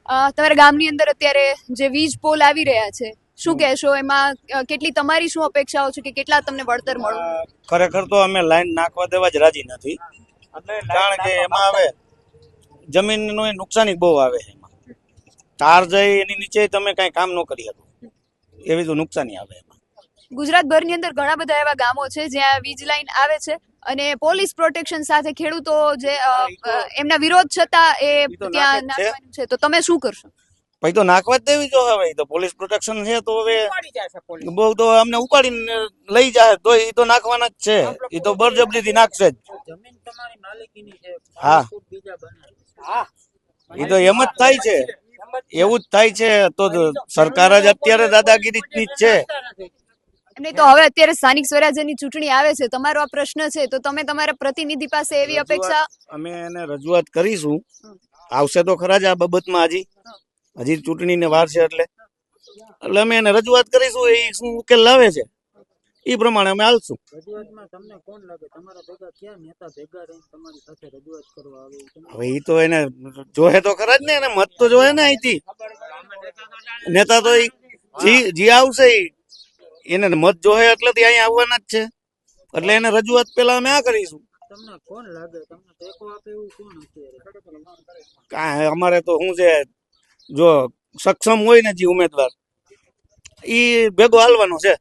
તમારા ગામની અંદર અત્યારે જે વીજ પોલ આવી રહ્યા છે શું કહેશો એમાં કેટલી તમારી શું અપેક્ષાઓ છે કે કેટલા તમને વળતર મળે? ખરેખર તો અમે લાઈન નાખવા દેવા જ રાજી નથી, કારણ કે એમાં હવે જમીનનું નુકસાની બહુ આવે છે. એમાં તાર જાય એની નીચે તમે કઈ કામ ન કરી શકો એવી તો નુકસાની આવે એમાં. ગુજરાતભરની અંદર ઘણા બધા એવા ગામો છે જ્યાં વીજ લાઈન આવે છે અને પોલીસ પ્રોટેક્શન સાથે ખેડૂતો જે એમના વિરોધ છતાં એ તો ત્યાં નાખે જ છે. નાખવાનું છે, તો તમે શું કરશો? પછી તો નાખવા જ દેવી જો હવે તો પોલીસ પ્રોટેક્શન છે તો હવે બહુ તો અમને ઉપાડીને લઈ જાય તો એ તો નાખવાના જ છે, એ તો બળજબરીથી નાખશે જ. હા એ તો એમ જ થાય છે, એવું જ થાય છે. તો સરકાર જ અત્યારે દાદાગીરી જ છે. એમને તો હવે અત્યારે સ્થાનિક સ્વરાજ્યની ચૂંટણી આવે છે, તમારો આ પ્રશ્ન છે તો તમે તમારા પ્રતિનિધિ પાસે એવી અપેક્ષા અમે એને રજૂઆત કરીશું, આવશે તો ખરા જ આ બાબતમાં. હજી ચૂંટણીને વાર છે એટલે અમે એને રજૂઆત કરીશું, એ શું ઉકેલ લાવે છે એ પ્રમાણે અમે હાલશું. હવે એ તો એને જોહે તો ખરા જ ને, એને મત તો જોહે ને અહીંથી. નેતા તો જી આવશે એને મત જોહે એટલે અહીંયા આવવાના જ છે, એટલે એને રજૂઆત પેલા અમે આ કરીશું. કાંઈ અમારે તો શું છે, જો સક્ષમ હોય ને જે ઉમેદવાર ઈ ભેગો હાલવાનો છે.